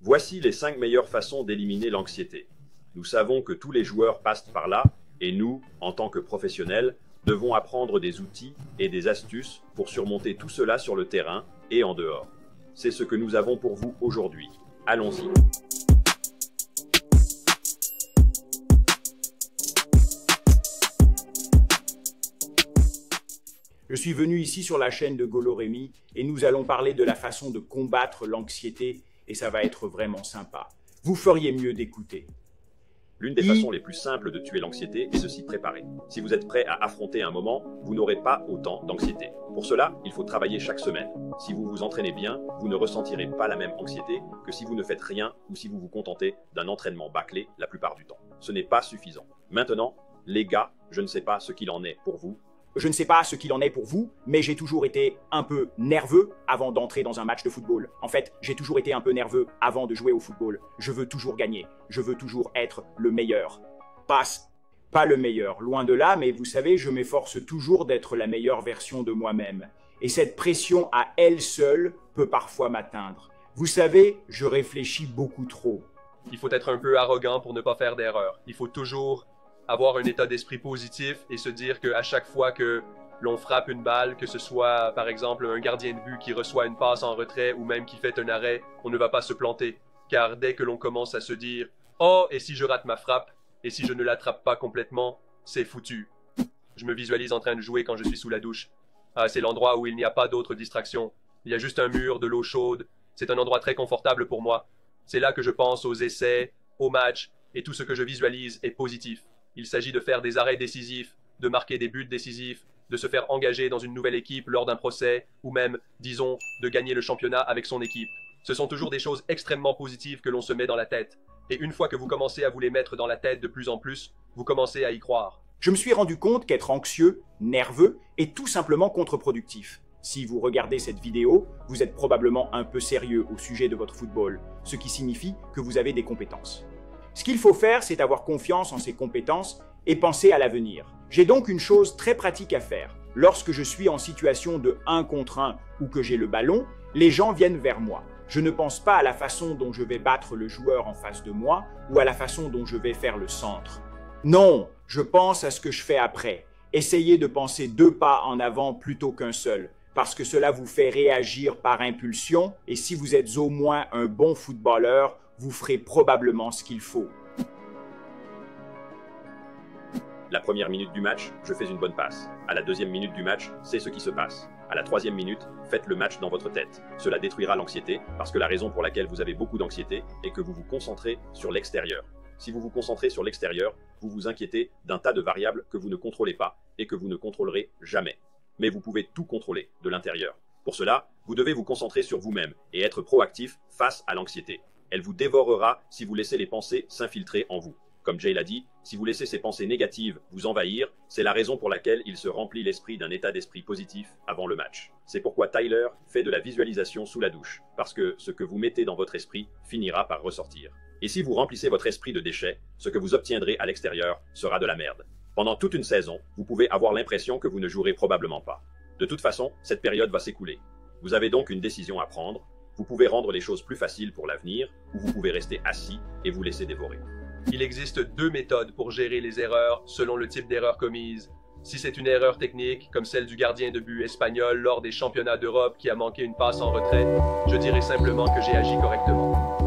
Voici les 5 meilleures façons d'éliminer l'anxiété. Nous savons que tous les joueurs passent par là, et nous, en tant que professionnels, devons apprendre des outils et des astuces pour surmonter tout cela sur le terrain et en dehors. C'est ce que nous avons pour vous aujourd'hui. Allons-y. Je suis venu ici sur la chaîne de Golo Rémy et nous allons parler de la façon de combattre l'anxiété et ça va être vraiment sympa. Vous feriez mieux d'écouter. L'une des façons les plus simples de tuer l'anxiété est de s'y préparer. Si vous êtes prêt à affronter un moment, vous n'aurez pas autant d'anxiété. Pour cela, il faut travailler chaque semaine. Si vous vous entraînez bien, vous ne ressentirez pas la même anxiété que si vous ne faites rien ou si vous vous contentez d'un entraînement bâclé la plupart du temps. Ce n'est pas suffisant. Maintenant, les gars, je ne sais pas ce qu'il en est pour vous. Je ne sais pas ce qu'il en est pour vous, mais j'ai toujours été un peu nerveux avant d'entrer dans un match de football. En fait, j'ai toujours été un peu nerveux avant de jouer au football. Je veux toujours gagner. Je veux toujours être le meilleur. Pas le meilleur, loin de là, mais vous savez, je m'efforce toujours d'être la meilleure version de moi-même. Et cette pression à elle seule peut parfois m'atteindre. Vous savez, je réfléchis beaucoup trop. Il faut être un peu arrogant pour ne pas faire d'erreur. Il faut toujours avoir un état d'esprit positif et se dire qu'à chaque fois que l'on frappe une balle, que ce soit par exemple un gardien de but qui reçoit une passe en retrait ou même qui fait un arrêt, on ne va pas se planter. Car dès que l'on commence à se dire « Oh, et si je rate ma frappe? Et si je ne l'attrape pas complètement? C'est foutu. » Je me visualise en train de jouer quand je suis sous la douche. Ah, c'est l'endroit où il n'y a pas d'autres distractions. Il y a juste un mur, de l'eau chaude. C'est un endroit très confortable pour moi. C'est là que je pense aux essais, aux matchs, et tout ce que je visualise est positif. Il s'agit de faire des arrêts décisifs, de marquer des buts décisifs, de se faire engager dans une nouvelle équipe lors d'un procès, ou même, disons, de gagner le championnat avec son équipe. Ce sont toujours des choses extrêmement positives que l'on se met dans la tête. Et une fois que vous commencez à vous les mettre dans la tête de plus en plus, vous commencez à y croire. Je me suis rendu compte qu'être anxieux, nerveux, est tout simplement contre-productif. Si vous regardez cette vidéo, vous êtes probablement un peu sérieux au sujet de votre football, ce qui signifie que vous avez des compétences. Ce qu'il faut faire, c'est avoir confiance en ses compétences et penser à l'avenir. J'ai donc une chose très pratique à faire. Lorsque je suis en situation de 1 contre 1 ou que j'ai le ballon, les gens viennent vers moi. Je ne pense pas à la façon dont je vais battre le joueur en face de moi ou à la façon dont je vais faire le centre. Non, je pense à ce que je fais après. Essayez de penser 2 pas en avant plutôt qu'un seul, parce que cela vous fait réagir par impulsion et si vous êtes au moins un bon footballeur, vous ferez probablement ce qu'il faut. La première minute du match, je fais une bonne passe. À la deuxième minute du match, c'est ce qui se passe. À la troisième minute, faites le match dans votre tête. Cela détruira l'anxiété, parce que la raison pour laquelle vous avez beaucoup d'anxiété est que vous vous concentrez sur l'extérieur. Si vous vous concentrez sur l'extérieur, vous vous inquiétez d'un tas de variables que vous ne contrôlez pas et que vous ne contrôlerez jamais. Mais vous pouvez tout contrôler de l'intérieur. Pour cela, vous devez vous concentrer sur vous-même et être proactif face à l'anxiété. Elle vous dévorera si vous laissez les pensées s'infiltrer en vous. Comme Jay l'a dit, si vous laissez ces pensées négatives vous envahir, c'est la raison pour laquelle il se remplit l'esprit d'un état d'esprit positif avant le match. C'est pourquoi Tyler fait de la visualisation sous la douche, parce que ce que vous mettez dans votre esprit finira par ressortir. Et si vous remplissez votre esprit de déchets, ce que vous obtiendrez à l'extérieur sera de la merde. Pendant toute une saison, vous pouvez avoir l'impression que vous ne jouerez probablement pas. De toute façon, cette période va s'écouler. Vous avez donc une décision à prendre. Vous pouvez rendre les choses plus faciles pour l'avenir, ou vous pouvez rester assis et vous laisser dévorer. Il existe 2 méthodes pour gérer les erreurs selon le type d'erreur commise. Si c'est une erreur technique, comme celle du gardien de but espagnol lors des championnats d'Europe qui a manqué une passe en retrait, je dirais simplement que j'ai agi correctement.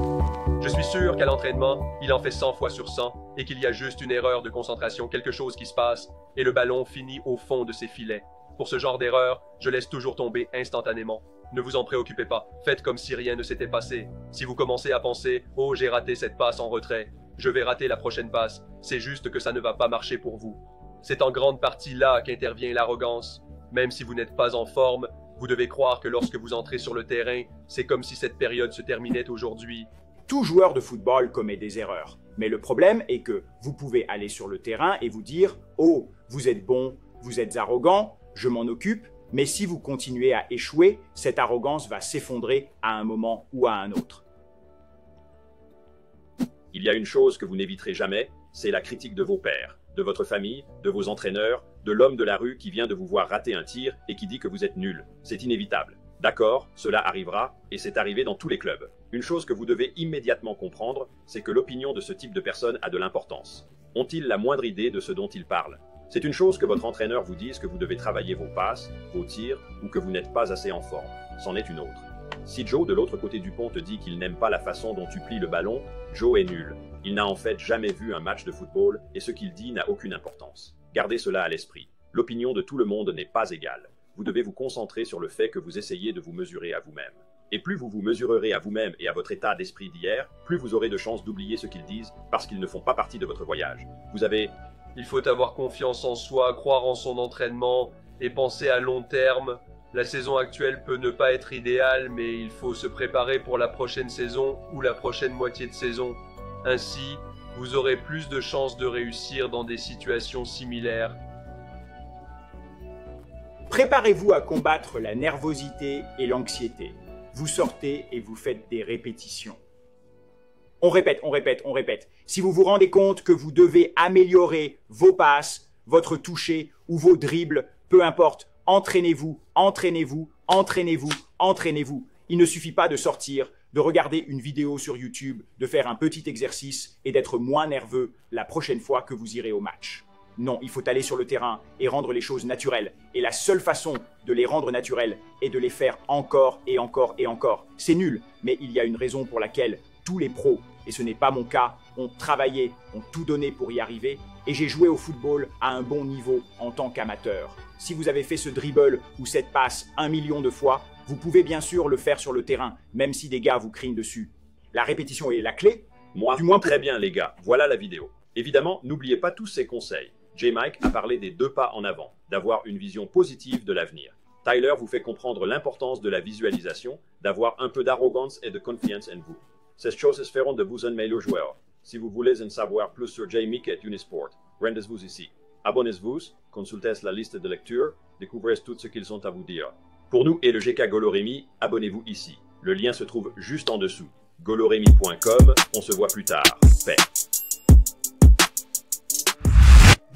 Je suis sûr qu'à l'entraînement, il en fait 100 fois sur 100 et qu'il y a juste une erreur de concentration, quelque chose qui se passe, et le ballon finit au fond de ses filets. Pour ce genre d'erreur, je laisse toujours tomber instantanément. Ne vous en préoccupez pas, faites comme si rien ne s'était passé. Si vous commencez à penser « Oh, j'ai raté cette passe en retrait, je vais rater la prochaine passe », c'est juste que ça ne va pas marcher pour vous. C'est en grande partie là qu'intervient l'arrogance. Même si vous n'êtes pas en forme, vous devez croire que lorsque vous entrez sur le terrain, c'est comme si cette période se terminait aujourd'hui. Tout joueur de football commet des erreurs. Mais le problème est que vous pouvez aller sur le terrain et vous dire « Oh, vous êtes bon, vous êtes arrogant, je m'en occupe ». Mais si vous continuez à échouer, cette arrogance va s'effondrer à un moment ou à un autre. Il y a une chose que vous n'éviterez jamais, c'est la critique de vos pairs, de votre famille, de vos entraîneurs, de l'homme de la rue qui vient de vous voir rater un tir et qui dit que vous êtes nul. C'est inévitable. D'accord, cela arrivera, et c'est arrivé dans tous les clubs. Une chose que vous devez immédiatement comprendre, c'est que l'opinion de ce type de personne a de l'importance. Ont-ils la moindre idée de ce dont ils parlent? C'est une chose que votre entraîneur vous dise que vous devez travailler vos passes, vos tirs, ou que vous n'êtes pas assez en forme. C'en est une autre. Si Joe, de l'autre côté du pont, te dit qu'il n'aime pas la façon dont tu plies le ballon, Joe est nul. Il n'a en fait jamais vu un match de football, et ce qu'il dit n'a aucune importance. Gardez cela à l'esprit. L'opinion de tout le monde n'est pas égale. Vous devez vous concentrer sur le fait que vous essayez de vous mesurer à vous-même. Et plus vous vous mesurerez à vous-même et à votre état d'esprit d'hier, plus vous aurez de chances d'oublier ce qu'ils disent parce qu'ils ne font pas partie de votre voyage. Il faut avoir confiance en soi, croire en son entraînement et penser à long terme. La saison actuelle peut ne pas être idéale, mais il faut se préparer pour la prochaine saison ou la prochaine moitié de saison. Ainsi, vous aurez plus de chances de réussir dans des situations similaires. Préparez-vous à combattre la nervosité et l'anxiété. Vous sortez et vous faites des répétitions. On répète, on répète, on répète. Si vous vous rendez compte que vous devez améliorer vos passes, votre toucher ou vos dribbles, peu importe, entraînez-vous, entraînez-vous, entraînez-vous, entraînez-vous. Il ne suffit pas de sortir, de regarder une vidéo sur YouTube, de faire un petit exercice et d'être moins nerveux la prochaine fois que vous irez au match. Non, il faut aller sur le terrain et rendre les choses naturelles. Et la seule façon de les rendre naturelles est de les faire encore et encore et encore. C'est nul, mais il y a une raison pour laquelle tous les pros, et ce n'est pas mon cas, ont travaillé, ont tout donné pour y arriver, et j'ai joué au football à un bon niveau en tant qu'amateur. Si vous avez fait ce dribble ou cette passe 1 million de fois, vous pouvez bien sûr le faire sur le terrain, même si des gars vous crient dessus. La répétition est la clé. Du moins, très bien les gars, voilà la vidéo. Évidemment, n'oubliez pas tous ces conseils. J-Mike a parlé des 2 pas en avant, d'avoir une vision positive de l'avenir. Tyler vous fait comprendre l'importance de la visualisation, d'avoir un peu d'arrogance et de confiance en vous. Ces choses feront de vous un meilleur joueur. Si vous voulez en savoir plus sur J-Mike et Unisport, rendez-vous ici. Abonnez-vous, consultez la liste de lecture, découvrez tout ce qu'ils ont à vous dire. Pour nous et le GK Goloremi, abonnez-vous ici. Le lien se trouve juste en dessous. goloremi.com, on se voit plus tard. Paix.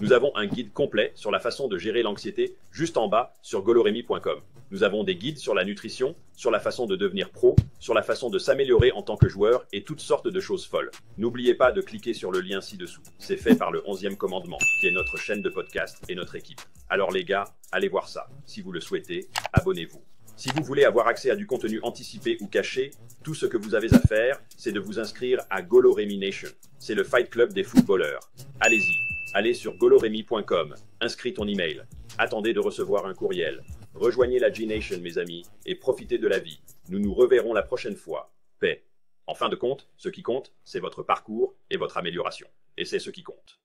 Nous avons un guide complet sur la façon de gérer l'anxiété juste en bas sur goloremi.com. Nous avons des guides sur la nutrition, sur la façon de devenir pro, sur la façon de s'améliorer en tant que joueur et toutes sortes de choses folles. N'oubliez pas de cliquer sur le lien ci-dessous. C'est fait par le 11e commandement, qui est notre chaîne de podcast et notre équipe. Alors les gars, allez voir ça. Si vous le souhaitez, abonnez-vous. Si vous voulez avoir accès à du contenu anticipé ou caché, tout ce que vous avez à faire, c'est de vous inscrire à Goloremi Nation. C'est le Fight Club des footballeurs. Allez-y. Allez sur goloremi.com, inscris ton email, attendez de recevoir un courriel. Rejoignez la G-Nation mes amis et profitez de la vie. Nous nous reverrons la prochaine fois. Paix. En fin de compte, ce qui compte, c'est votre parcours et votre amélioration. Et c'est ce qui compte.